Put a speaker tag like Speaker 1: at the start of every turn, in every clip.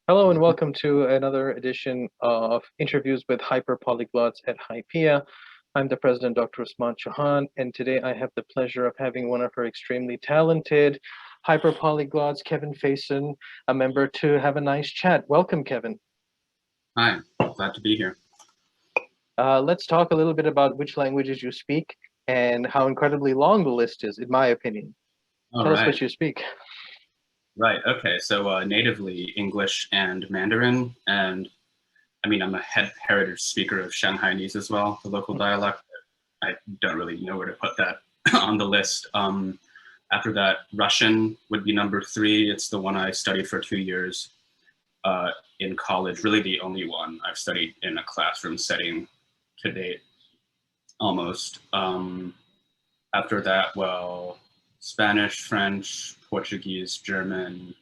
Speaker 1: Hello and welcome to another edition of Interviews with Hyperpolyglots at HYPIA. I'm the president, Dr. Usman Chohan, and today I have the pleasure of having one of our extremely talented hyperpolyglots, Kevin Faison, a member, to have a nice chat. Welcome, Kevin.
Speaker 2: Hi, glad to be here.
Speaker 1: Let's talk a little bit about which languages you speak and how incredibly long the list is, in my opinion.
Speaker 2: All
Speaker 1: Tell us
Speaker 2: right,
Speaker 1: what you speak.
Speaker 2: right. Okay, so natively English and Mandarin, and I mean, I'm a heritage speaker of Shanghainese as well, the local dialect. I don't really know where to put that on the list. After that, Russian would be number three. It's the one I studied for 2 years in college, really the only one I've studied in a classroom setting to date, almost. After that, well, Spanish, French, Portuguese, German,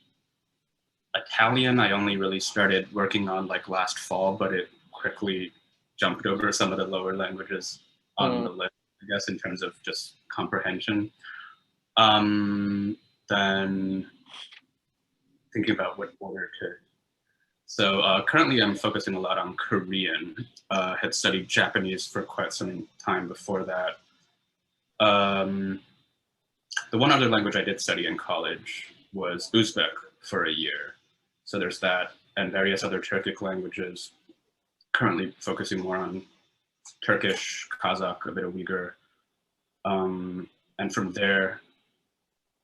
Speaker 2: Italian, I only really started working on like last fall, but it quickly jumped over some of the lower languages on the list, I guess, in terms of just comprehension. Then thinking about what order to. So currently I'm focusing a lot on Korean. Had studied Japanese for quite some time before that. The one other language I did study in college was Uzbek for a year. So there's that and various other Turkic languages, currently focusing more on Turkish, Kazakh, a bit of Uyghur. And from there,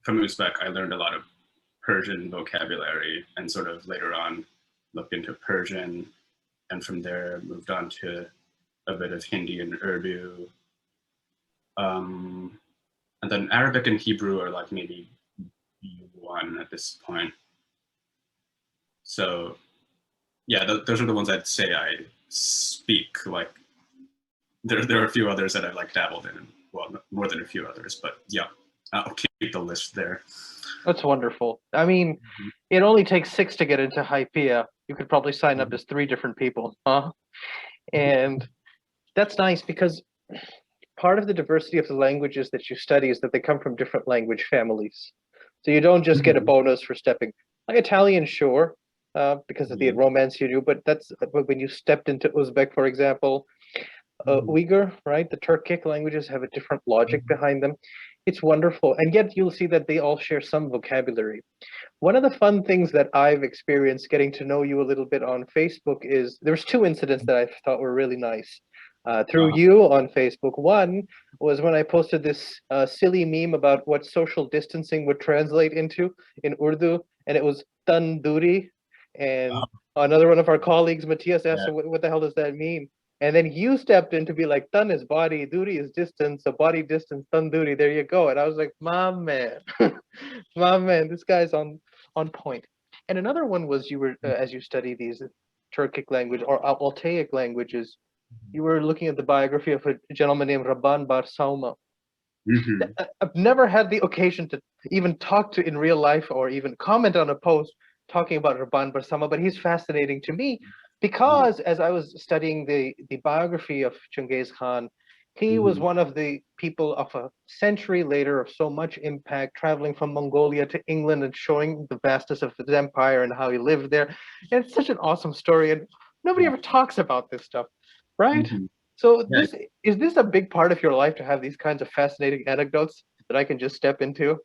Speaker 2: from Uzbek, I learned a lot of Persian vocabulary and sort of later on looked into Persian. And from there, moved on to a bit of Hindi and Urdu. And then Arabic and Hebrew are like maybe B1 at this point. So yeah, those are the ones I'd say I speak. Like there are a few others that I've like dabbled in, well, more than a few others, but yeah, I'll keep the list there.
Speaker 1: That's wonderful. I mean, it only takes 6 to get into HYPIA. You could probably sign up as 3 different people, huh? And that's nice because part of the diversity of the languages that you study is that they come from different language families. So you don't just get a bonus for stepping. Like Italian, sure, because of the romance you do, but that's when you stepped into Uzbek, for example, Uyghur, right? The Turkic languages have a different logic behind them. It's wonderful. And yet you'll see that they all share some vocabulary. One of the fun things that I've experienced getting to know you a little bit on Facebook is there's 2 incidents that I thought were really nice through you on Facebook. One was when I posted this silly meme about what social distancing would translate into in Urdu, and it was tandoori. And another one of our colleagues, Matthias, asked,
Speaker 2: Yeah.
Speaker 1: what the hell does that mean? And then you stepped in to be like, tan is body, duri is distance, so body distance, tandoori, there you go. And I was like, my man, my man, this guy's on point. And another one was you were, as you study these Turkic language or Altaic languages, you were looking at the biography of a gentleman named Rabban Bar Sauma.
Speaker 2: Mm-hmm.
Speaker 1: I've never had the occasion to even talk to in real life or even comment on a post talking about Rabban Bar Sauma, but he's fascinating to me because as I was studying the biography of Genghis Khan, he was one of the people of a century later of so much impact, traveling from Mongolia to England and showing the vastness of his empire and how he lived there. And it's such an awesome story, and nobody
Speaker 2: Yeah.
Speaker 1: ever talks about this stuff, right?
Speaker 2: Mm-hmm.
Speaker 1: So
Speaker 2: Yeah.
Speaker 1: this is this a big part of your life to have these kinds of fascinating anecdotes that I can just step into?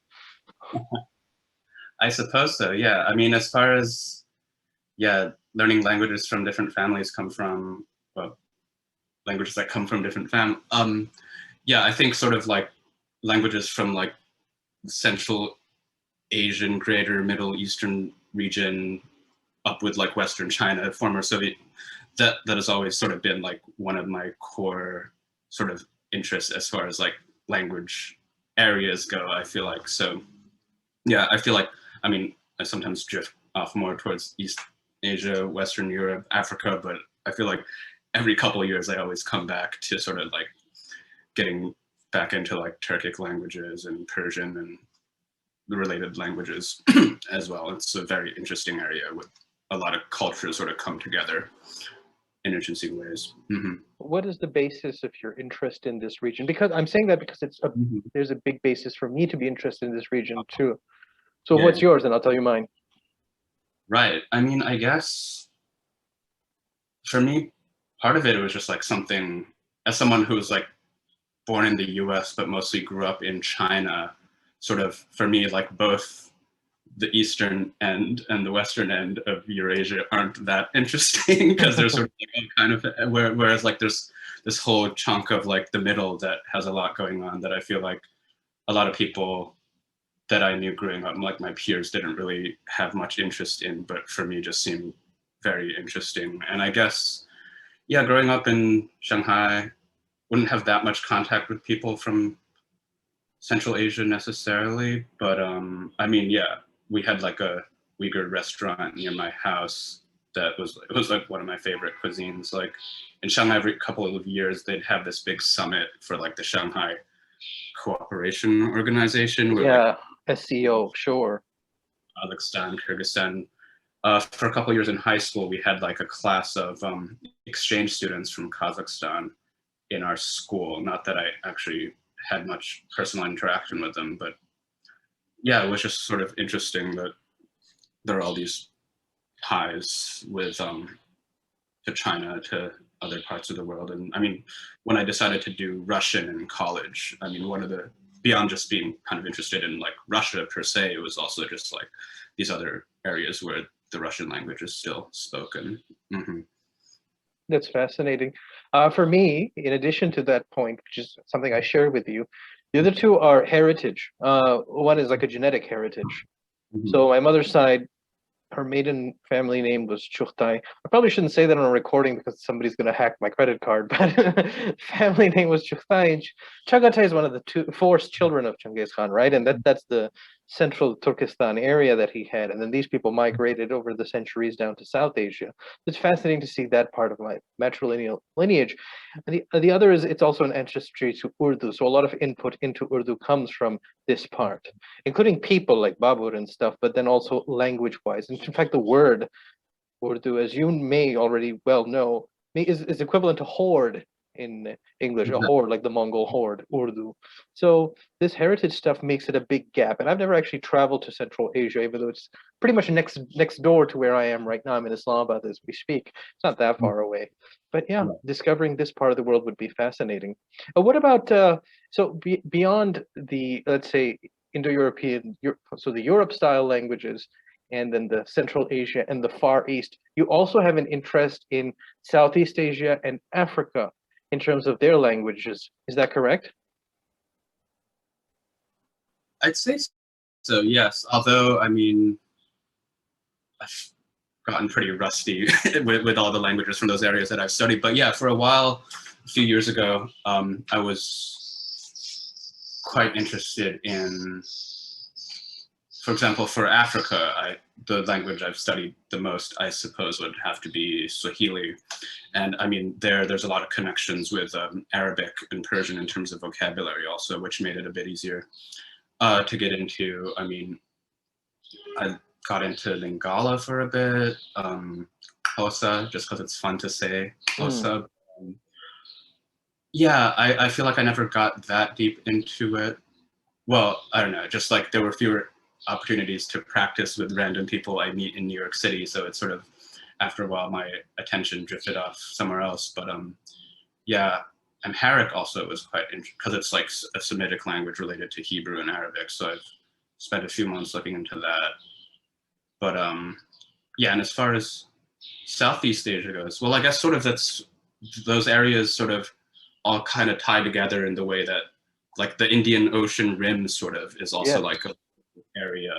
Speaker 2: I suppose so. Yeah. I mean, as far as learning languages from different families come from, well, languages that come from different yeah, I think sort of like languages from like Central Asian, Greater Middle Eastern region, up with like Western China, former Soviet. That has always sort of been like one of my core sort of interests as far as like language areas go. I feel like so. Yeah, I feel like I mean I sometimes drift off more towards East Asia, Western Europe, Africa, but I feel like every couple of years I always come back to sort of like getting back into like Turkic languages and Persian and the related languages as well. It's a very interesting area with a lot of cultures sort of come together in interesting ways.
Speaker 1: What is the basis of your interest in this region? Because I'm saying that because there's a big basis for me to be interested in this region too. So
Speaker 2: Yeah,
Speaker 1: what's yours? And I'll tell you mine.
Speaker 2: Right. I mean, I guess for me, part of it was just like something, as someone who was like born in the US but mostly grew up in China, sort of for me, like both the eastern end and the western end of Eurasia aren't that interesting because there's sort of like all kind of whereas like there's this whole chunk of like the middle that has a lot going on that I feel like a lot of people that I knew growing up, like my peers, didn't really have much interest in, but for me just seemed very interesting. And I guess, yeah, growing up in Shanghai, wouldn't have that much contact with people from Central Asia necessarily, but I mean, yeah, we had like a Uyghur restaurant near my house that was it was like one of my favorite cuisines. Like in Shanghai, every couple of years they'd have this big summit for like the Shanghai Cooperation Organization, where like
Speaker 1: Yeah, SEO, sure.
Speaker 2: Kazakhstan, Kyrgyzstan. For a couple of years in high school, we had like a class of exchange students from Kazakhstan in our school. Not that I actually had much personal interaction with them, but yeah, it was just sort of interesting that there are all these ties with to China, to other parts of the world. And I mean, when I decided to do Russian in college, I mean, one of the beyond just being kind of interested in like Russia per se, it was also just like these other areas where the Russian language is still spoken. Mm-hmm.
Speaker 1: That's fascinating. For me, in addition to that point, which is something I share with you, the other two are heritage. One is like a genetic heritage.
Speaker 2: Mm-hmm.
Speaker 1: So my mother's side, her maiden family name was Chughtai. I probably shouldn't say that on a recording because somebody's going to hack my credit card, but family name was Chughtai. Chagatai is one of the four children of Genghis Khan, right? And that's the central Turkestan area that he had. And then these people migrated over the centuries down to South Asia. It's fascinating to see that part of my matrilineal lineage. And the other is it's also an ancestry to Urdu. So a lot of input into Urdu comes from this part, including people like Babur and stuff, but then also language-wise. And in fact, the word Urdu, as you may already well know, is equivalent to horde in English, a horde, like the Mongol horde, Urdu. So this heritage stuff makes it a big gap. And I've never actually traveled to Central Asia, even though it's pretty much next door to where I am right now. I'm in Islamabad as we speak. It's not that far away. But yeah, discovering this part of the world would be fascinating. What about beyond the, let's say, Indo-European, so the Europe-style languages, and then the Central Asia and the Far East. You also have an interest in Southeast Asia and Africa in terms of their languages. Is that correct?
Speaker 2: I'd say so, yes. Although, I mean, I've gotten pretty rusty with all the languages from those areas that I've studied. But yeah, for a while, a few years ago, I was quite interested in, for example, for Africa, the language I've studied the most, I suppose, would have to be Swahili. And I mean, there's a lot of connections with Arabic and Persian in terms of vocabulary also, which made it a bit easier to get into. I mean, I got into Lingala for a bit, Xhosa, just because it's fun to say, Xhosa. Yeah, I feel like I never got that deep into it. Well, I don't know, just like there were fewer opportunities to practice with random people I meet in New York City. So it's sort of, after a while, my attention drifted off somewhere else. But yeah, Amharic also was quite interesting because it's like a Semitic language related to Hebrew and Arabic. So I've spent a few months looking into that. But yeah, and as far as Southeast Asia goes, well, I guess sort of those areas sort of all kind of tie together in the way that like the Indian Ocean rim sort of is also like a area,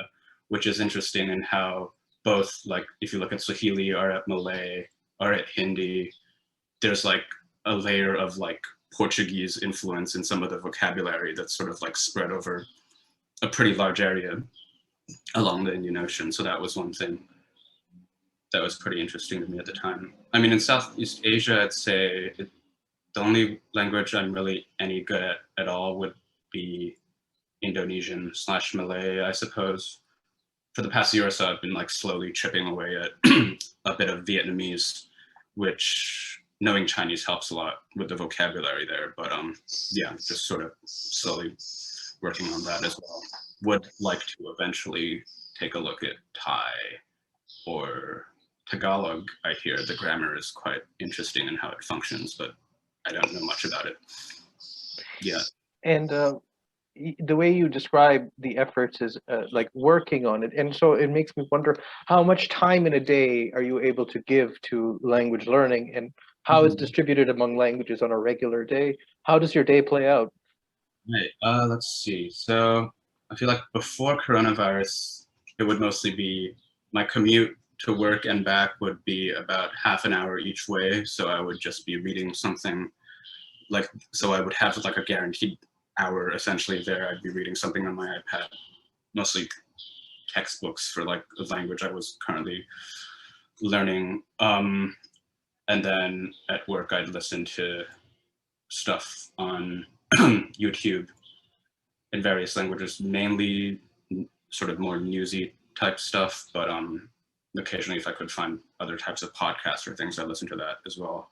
Speaker 2: which is interesting in how both, like if you look at Swahili or at Malay or at Hindi, there's like a layer of like Portuguese influence in some of the vocabulary that's sort of like spread over a pretty large area along the Indian Ocean. So that was one thing that was pretty interesting to me at the time. I mean, in Southeast Asia, I'd say the only language I'm really any good at all would be Indonesian/Malay, I suppose. For the past year or so, I've been like slowly chipping away at a bit of Vietnamese, which knowing Chinese helps a lot with the vocabulary there. But yeah, just sort of slowly working on that as well. Would like to eventually take a look at Thai. or Tagalog, I hear the grammar is quite interesting in how it functions, but I don't know much about it. Yeah.
Speaker 1: And the way you describe the efforts is like working on it. And so it makes me wonder, how much time in a day are you able to give to language learning, and how it's distributed among languages on a regular day? How does your day play out?
Speaker 2: Right. Let's see. So I feel like before coronavirus, it would mostly be my commute to work and back would be about half an hour each way. So I would just be reading something like, so I would have like a guaranteed hour essentially there. I'd be reading something on my iPad, mostly textbooks for like the language I was currently learning. And then at work, I'd listen to stuff on YouTube in various languages, mainly sort of more newsy type stuff, but occasionally if I could find other types of podcasts or things, I listen to that as well.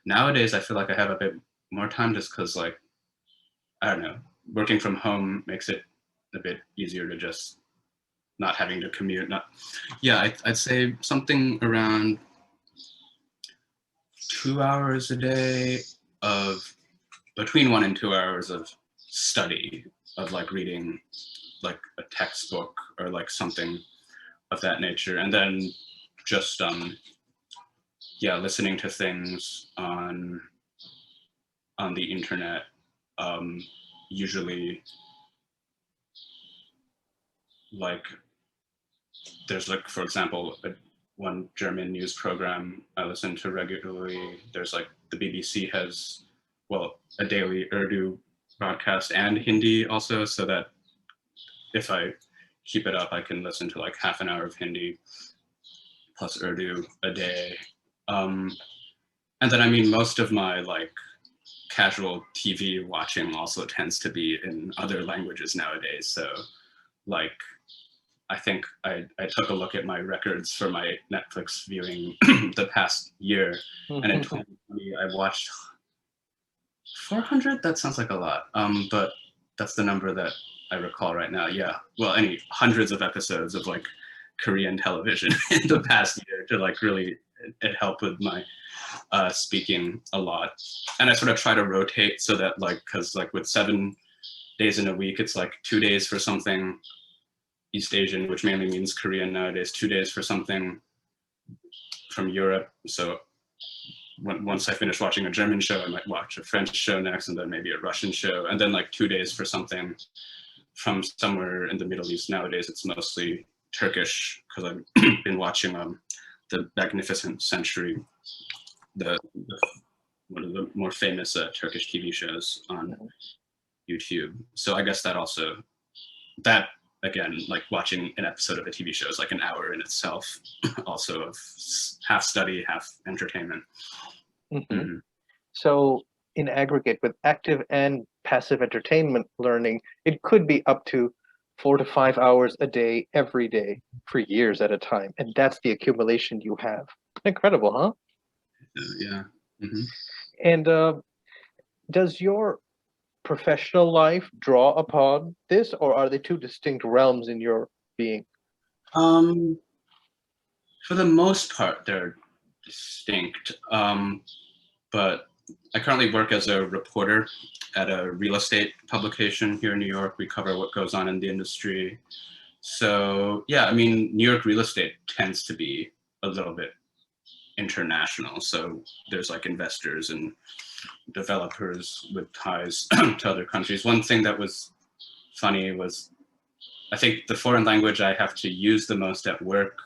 Speaker 2: Nowadays, I feel like I have a bit more time just because, like, I don't know, working from home makes it a bit easier to just not having to commute. Yeah, I'd say something around 2 hours a day of between 1 and 2 hours of study, of like reading like a textbook or like something of that nature, and then just yeah, listening to things on the internet, usually like there's like, for example, one German news program I listen to regularly. There's like the BBC has, well, a daily Urdu broadcast and Hindi also, so that if I keep it up, I can listen to like half an hour of Hindi plus Urdu a day. And then, I mean, most of my like casual TV watching also tends to be in other languages nowadays. So like, I think I took a look at my records for my Netflix viewing the past year, and in 2020 I watched 400. That sounds like a lot, but that's the number that I recall right now. Yeah, well, hundreds of episodes of like Korean television in the past year to like really it helped with my speaking a lot. And I sort of try to rotate so that like, because like with 7 days in a week, it's like 2 days for something East Asian, which mainly means Korean nowadays, 2 days for something from Europe. So once I finish watching a German show, I might watch a French show next, and then maybe a Russian show, and then like 2 days for something from somewhere in the Middle East. Nowadays, it's mostly Turkish because I've been watching the Magnificent Century, one of the more famous Turkish TV shows on YouTube. So I guess that again, like watching an episode of a TV show is like an hour in itself, also of half study, half entertainment.
Speaker 1: So in aggregate, with active and passive entertainment learning, it could be up to 4 to 5 hours a day, every day, for years at a time. And that's the accumulation you have. Incredible, huh?
Speaker 2: Yeah.
Speaker 1: And does your professional life draw upon this, or are they two distinct realms in your being?
Speaker 2: For the most part, they're distinct. But I currently work as a reporter at a real estate publication here in New York. We cover what goes on in the industry. So yeah, I mean, New York real estate tends to be a little bit international. So there's like investors and developers with ties to other countries. One thing that was funny was, I think the foreign language I have to use the most at work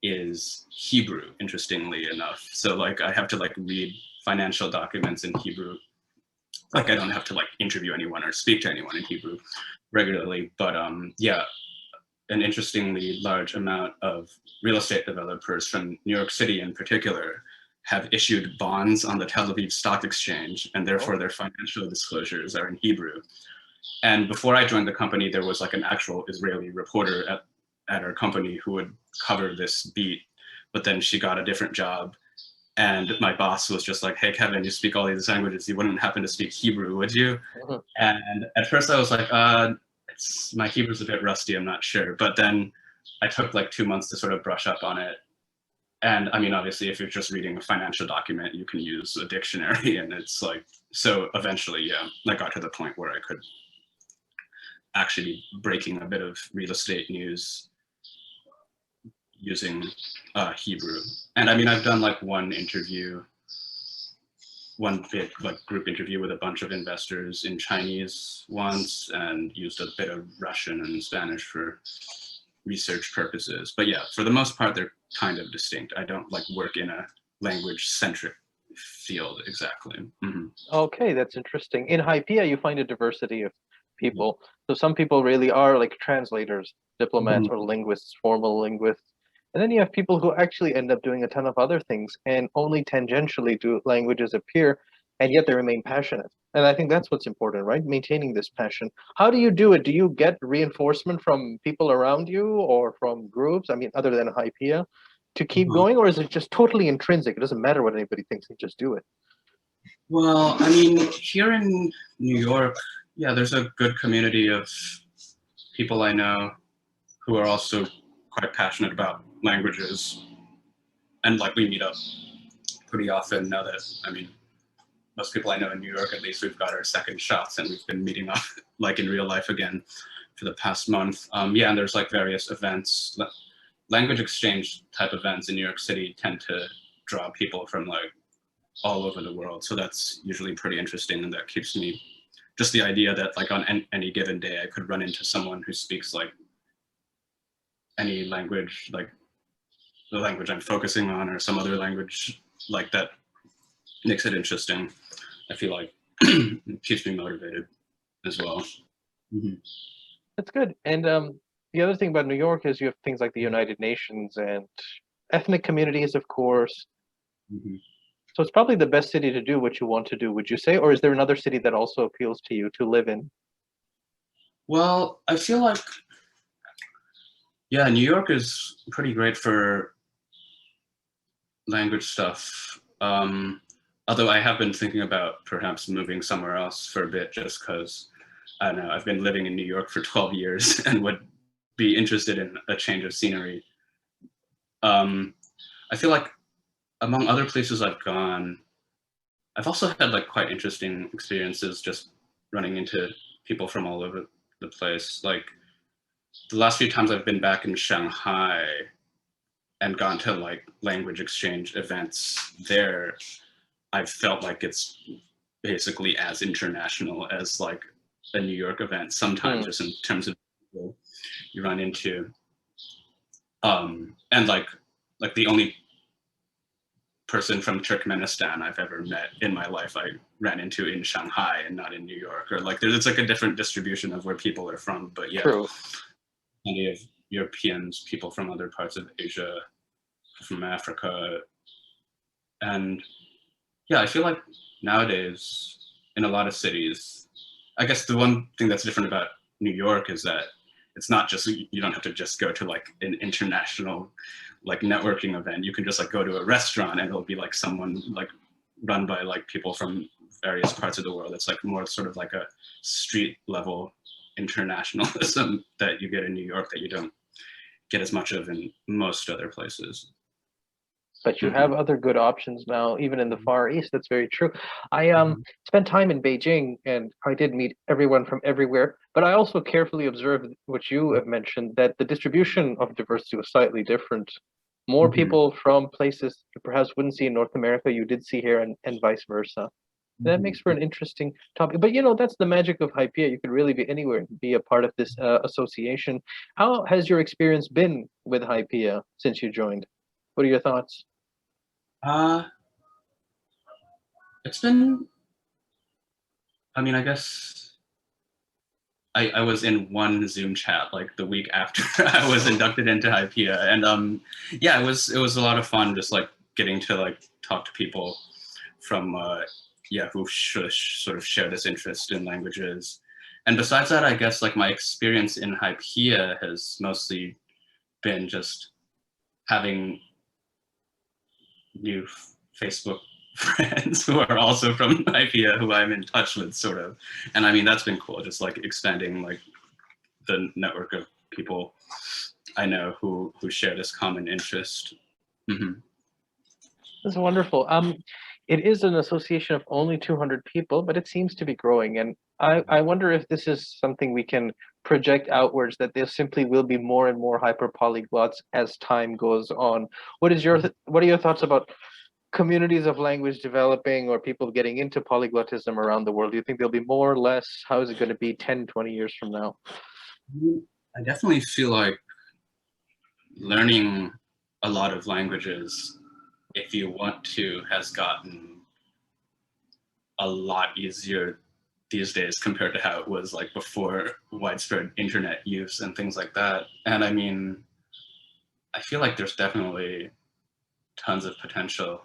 Speaker 2: is Hebrew, interestingly enough. So like I have to like read financial documents in Hebrew. Like I don't have to like interview anyone or speak to anyone in Hebrew regularly, but yeah, an interestingly large amount of real estate developers from New York City in particular have issued bonds on the Tel Aviv Stock Exchange, and therefore their financial disclosures are in Hebrew. And before I joined the company, there was like an actual Israeli reporter at our company who would cover this beat, but then she got a different job. And my boss was just like, hey, Kevin, you speak all these languages. You wouldn't happen to speak Hebrew, would you? And at first I was like, my Hebrew's a bit rusty, I'm not sure. But then I took like 2 months to sort of brush up on it. And I mean, obviously, if you're just reading a financial document, you can use a dictionary, and it's like, so eventually, yeah, I got to the point where I could actually be breaking a bit of real estate news using Hebrew. And I mean, I've done like one big like group interview with a bunch of investors in Chinese once, and used a bit of Russian and Spanish for research purposes. But yeah, for the most part, they're kind of distinct. I don't like work in a language centric field exactly.
Speaker 1: Okay, that's interesting. In HYPIA, you find a diversity of people. So some people really are like translators, diplomats, or linguists, formal linguists. And then you have people who actually end up doing a ton of other things and only tangentially do languages appear, and yet they remain passionate. And I think that's what's important, right? Maintaining this passion. How do you do it? Do you get reinforcement from people around you or from groups? I mean, other than HYPIA, to keep going, or is it just totally intrinsic? It doesn't matter what anybody thinks, you just do it.
Speaker 2: Well, I mean, here in New York, yeah, there's a good community of people I know who are also quite passionate about languages. And like we meet up pretty often now that, I mean, most people I know in New York, at least, we've got our second shots, and we've been meeting up like in real life again for the past month. Yeah, and there's like various events, language exchange type events in New York City tend to draw people from like all over the world. So that's usually pretty interesting, and that keeps me, just the idea that like on any given day I could run into someone who speaks like any language, like the language I'm focusing on or some other language, like that makes it interesting. I feel like it keeps me motivated as well.
Speaker 1: That's good. And the other thing about New York is you have things like the United Nations and ethnic communities, of course. So it's probably the best city to do what you want to do, would you say? Or is there another city that also appeals to you to live in?
Speaker 2: Well, I feel like, yeah, New York is pretty great for language stuff. Although I have been thinking about perhaps moving somewhere else for a bit, just because, I don't know, I've been living in New York for 12 years and would be interested in a change of scenery. I feel like among other places I've gone, I've also had like quite interesting experiences just running into people from all over the place. Like the last few times I've been back in Shanghai and gone to like language exchange events there, I've felt like it's basically as international as like a New York event sometimes, just in terms of people you run into. And like the only person from Turkmenistan I've ever met in my life I ran into in Shanghai and not in New York, or like there's like a different distribution of where people are from. But yeah,
Speaker 1: True.
Speaker 2: plenty of Europeans, people from other parts of Asia, from Africa. And yeah, I feel like nowadays in a lot of cities, I guess the one thing that's different about New York is that it's not just, you don't have to just go to like an international like networking event. You can just like go to a restaurant and it'll be like someone like run by like people from various parts of the world. It's like more sort of like a street level internationalism that you get in New York that you don't get as much of in most other places.
Speaker 1: But you have other good options now, even in the Far East. That's very true. I spent time in Beijing, and I did meet everyone from everywhere. But I also carefully observed what you have mentioned, that the distribution of diversity was slightly different. More people from places you perhaps wouldn't see in North America, you did see here, and vice versa. That makes for an interesting topic. But you know, that's the magic of HYPIA. You could really be anywhere and be a part of this association. How has your experience been with HYPIA since you joined? What are your thoughts?
Speaker 2: It's been, I mean, I guess I was in one Zoom chat like the week after I was inducted into HYPIA, and yeah, it was a lot of fun just like getting to like talk to people from yeah, who sort of share this interest in languages. And besides that, I guess like my experience in HYPIA has mostly been just having new Facebook friends who are also from HYPIA who I'm in touch with, sort of. And I mean, that's been cool, just like expanding like the network of people I know who share this common interest. Hmm.
Speaker 1: That's wonderful. It is an association of only 200 people, but it seems to be growing. And I wonder if this is something we can project outwards, that there simply will be more and more hyperpolyglots as time goes on. What are your thoughts about communities of language developing or people getting into polyglotism around the world? Do you think there'll be more or less? How is it going to be 10, 20 years from now?
Speaker 2: I definitely feel like learning a lot of languages, if you want to, has gotten a lot easier these days compared to how it was like before widespread internet use and things like that. And I mean, I feel like there's definitely tons of potential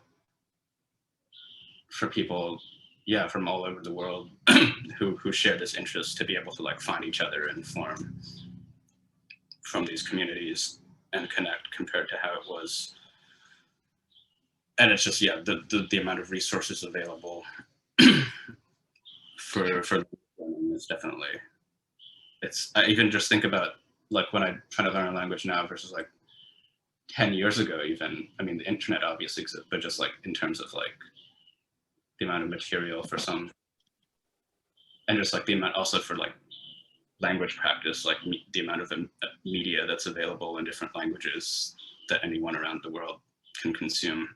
Speaker 2: for people, yeah, from all over the world who share this interest to be able to like find each other and form from these communities and connect compared to how it was. And it's just, yeah, the amount of resources available for learning is definitely, I even just think about like when I try to learn a language now versus like 10 years ago even. I mean, the internet obviously exists, but just like in terms of like the amount of material for some, and just like the amount also for like language practice, like the amount of media that's available in different languages that anyone around the world can consume.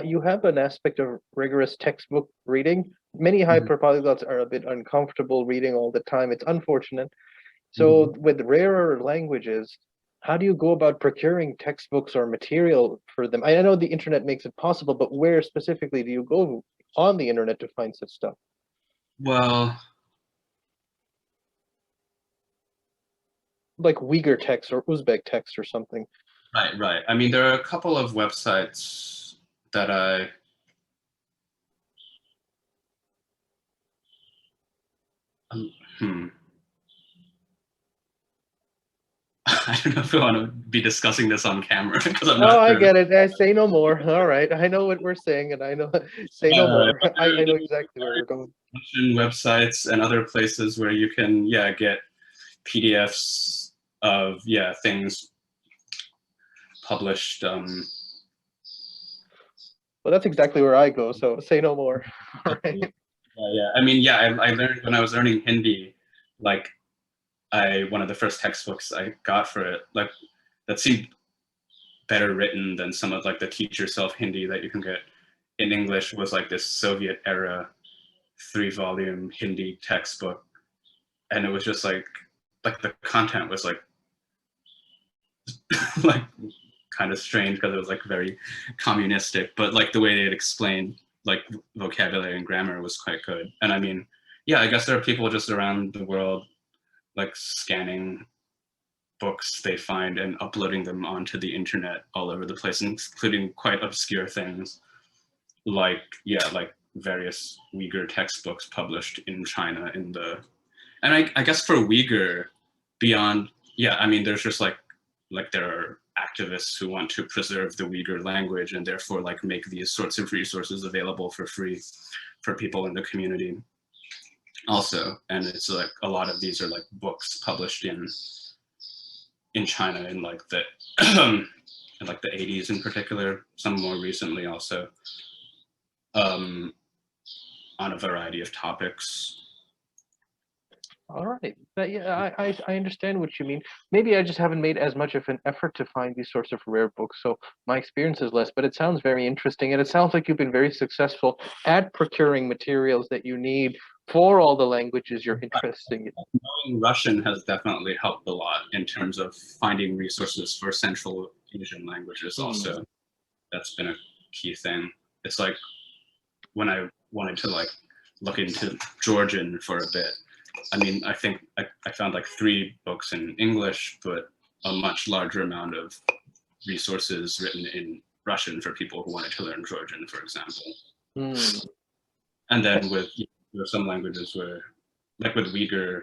Speaker 1: You have an aspect of rigorous textbook reading. Many
Speaker 2: Mhm.
Speaker 1: hyperpolyglots are a bit uncomfortable reading all the time. It's unfortunate.
Speaker 2: Mhm.
Speaker 1: So with rarer languages, how do you go about procuring textbooks or material for them? I know the internet makes it possible, but where specifically do you go on the internet to find such stuff?
Speaker 2: Well,
Speaker 1: Like Uyghur text or Uzbek text or something.
Speaker 2: right. I mean, there are a couple of websites that um, hmm. I don't know if I want to be discussing this on camera because I'm
Speaker 1: Oh,
Speaker 2: not
Speaker 1: I
Speaker 2: sure.
Speaker 1: get it. I say no more. All right. I know what we're saying, and I know say no more.
Speaker 2: But
Speaker 1: I know exactly where we're going.
Speaker 2: Russian websites and other places where you can, yeah, get PDFs of, yeah, things published.
Speaker 1: Well, that's exactly where I go, so say no more. All right.
Speaker 2: Yeah. I mean, yeah, I learned when I was learning Hindi, like one of the first textbooks I got for it, like that seemed better written than some of like the teach yourself Hindi that you can get in English, was like this Soviet era 3-volume Hindi textbook. And it was just like the content was like like kind of strange because it was like very communistic, but like the way they had explained like vocabulary and grammar was quite good. And I mean, yeah, I guess there are people just around the world like scanning books they find and uploading them onto the internet all over the place, including quite obscure things like, yeah, like various Uyghur textbooks published in China in the, and I guess for Uyghur, beyond, yeah, I mean, there's just like there are activists who want to preserve the Uyghur language and therefore like make these sorts of resources available for free for people in the community also. And it's like a lot of these are like books published in China in like the in like the 80s in particular, some more recently also, um, on a variety of topics.
Speaker 1: All right. But yeah, I understand what you mean. Maybe I just haven't made as much of an effort to find these sorts of rare books, so my experience is less, but it sounds very interesting, and it sounds like you've been very successful at procuring materials that you need for all the languages you're interested in.
Speaker 2: Knowing Russian has definitely helped a lot in terms of finding resources for Central Asian languages
Speaker 1: Hmm.
Speaker 2: also. That's been a key thing. It's like when I wanted to like look into Georgian for a bit, I mean, I think I found like 3 books in English, but a much larger amount of resources written in Russian for people who wanted to learn Georgian, for example.
Speaker 1: Hmm.
Speaker 2: And then with, there are some languages where, like with Uyghur,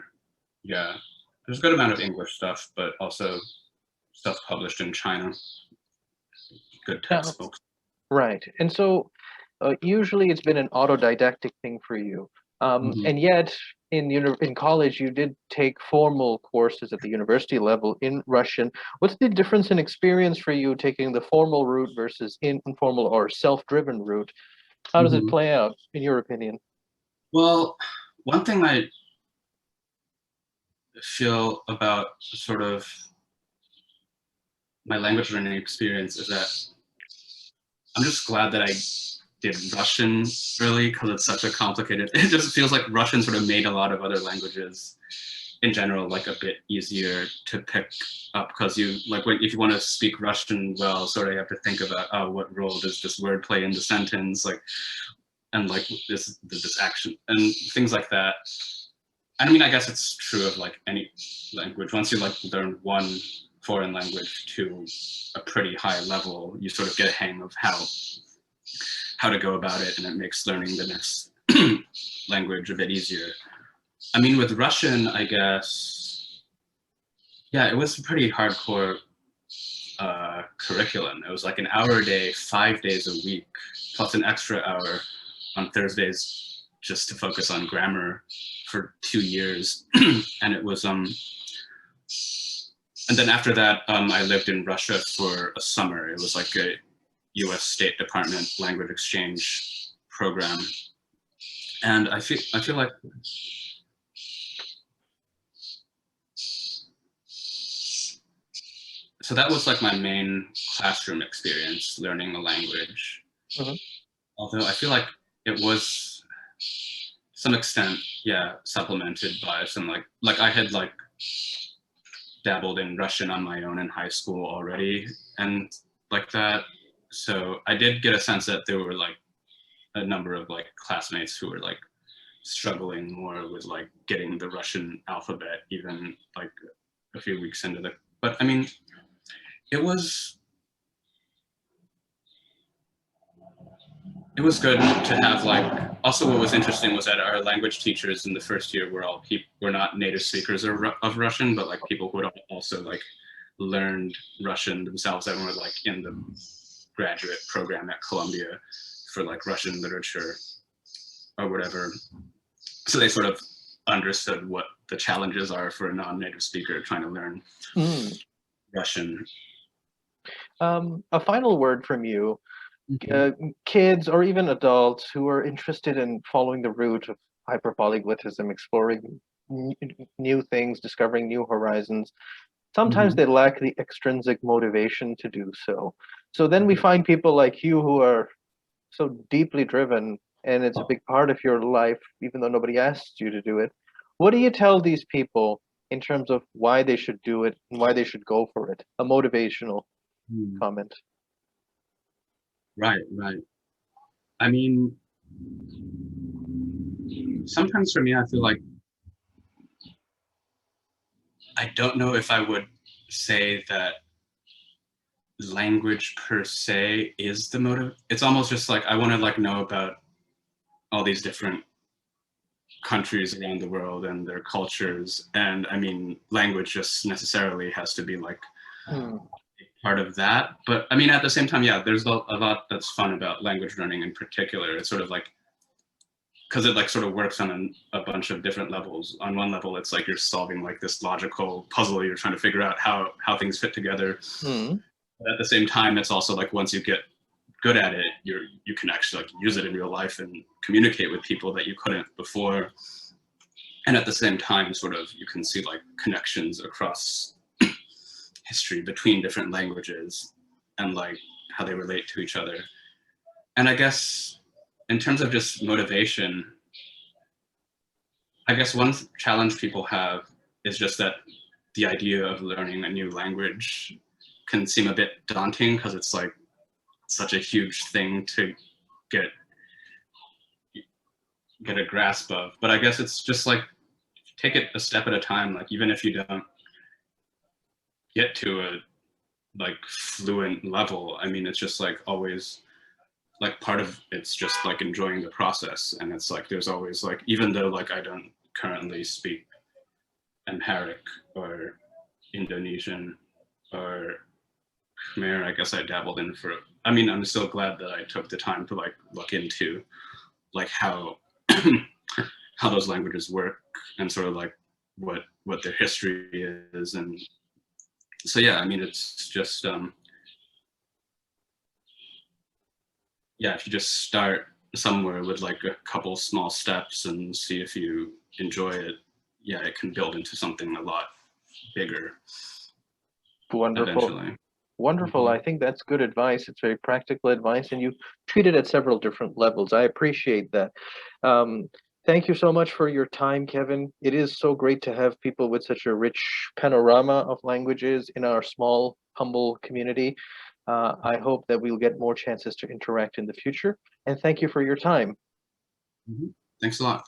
Speaker 2: yeah, there's a good amount of English stuff, but also stuff published in China, good
Speaker 1: Now,
Speaker 2: textbooks.
Speaker 1: right. And so usually it's been an autodidactic thing for you.
Speaker 2: Mhm.
Speaker 1: And yet in college, you did take formal courses at the university level in Russian. What's the difference in experience for you taking the formal route versus informal or self-driven route? How does it
Speaker 2: Mhm.
Speaker 1: play out, in your opinion?
Speaker 2: Well, one thing I feel about sort of my language learning experience is that I'm just glad that I did Russian early because it's such a complicated, it just feels like Russian sort of made a lot of other languages in general like a bit easier to pick up, because you like if you want to speak Russian well, sort of you have to think about, oh, what role does this word play in the sentence, like, and like this action and things like that. And I mean, I guess it's true of like any language. Once you like learn one foreign language to a pretty high level, you sort of get a hang of how to go about it, and it makes learning the next language a bit easier. I mean, with Russian, I guess, yeah, it was a pretty hardcore curriculum. It was like an hour a day, 5 days a week, plus an extra hour on Thursdays just to focus on grammar for 2 years. And it was, and then after that, I lived in Russia for a summer. It was like a US State Department language exchange program. And I feel like so that was like my main classroom experience learning a language.
Speaker 1: Mhm.
Speaker 2: Although I feel like it was to some extent, yeah, supplemented by some like I had like dabbled in Russian on my own in high school already and like that. So I did get a sense that there were like a number of like classmates who were like struggling more with like getting the Russian alphabet even like a few weeks into the, but I mean, it was it was good to have like, also what was interesting was that our language teachers in the first year were all people, were not native speakers of Russian, but like people who had also like learned Russian themselves and were like in the graduate program at Columbia for like Russian literature or whatever. So they sort of understood what the challenges are for a non-native speaker trying to learn
Speaker 1: Mm.
Speaker 2: Russian.
Speaker 1: A final word from you.
Speaker 2: Mhm.
Speaker 1: Kids or even adults who are interested in following the route of hyperpolyglotism, exploring new things, discovering new horizons, sometimes
Speaker 2: Mhm.
Speaker 1: they lack the extrinsic motivation to do so. So then we find people like you who are so deeply driven, and it's a big part of your life, even though nobody asked you to do it. What do you tell these people in terms of why they should do it and why they should go for it? A motivational
Speaker 2: Mhm.
Speaker 1: comment.
Speaker 2: Right, right. I mean, sometimes for me, I feel like I don't know if I would say that language per se is the motive. It's almost just like I want to like know about all these different countries around the world and their cultures. And I mean, language just necessarily has to be like
Speaker 1: Hmm.
Speaker 2: part of that. But I mean, at the same time, yeah, there's a lot that's fun about language learning in particular. It's sort of like, because it like sort of works on a bunch of different levels. On one level, it's like you're solving like this logical puzzle. You're trying to figure out how things fit together.
Speaker 1: Hmm.
Speaker 2: But at the same time, it's also like once you get good at it, you can actually like use it in real life and communicate with people that you couldn't before. And at the same time, sort of you can see like connections across history between different languages and like how they relate to each other. And I guess in terms of just motivation, I guess one challenge people have is just that the idea of learning a new language can seem a bit daunting because it's like such a huge thing to get get a grasp of. But I guess it's just like take it a step at a time. Like even if you don't get to a like fluent level, I mean, it's just like always like part of it's just like enjoying the process. And it's like there's always like, even though like I don't currently speak Amharic or Indonesian or Khmer, I guess I dabbled in for, I mean, I'm still glad that I took the time to like look into like how how those languages work and sort of like what their history is. And so yeah, I mean, it's just yeah, if you just start somewhere with like a couple small steps and see if you enjoy it, yeah, it can build into something a lot bigger
Speaker 1: Wonderful.
Speaker 2: eventually.
Speaker 1: Wonderful. I think that's good advice. It's very practical advice, and you treat it at several different levels. I appreciate that. Thank you so much for your time, Kevin. It is so great to have people with such a rich panorama of languages in our small, humble community. I hope that we'll get more chances to interact in the future. And thank you for your time.
Speaker 2: Thanks a lot.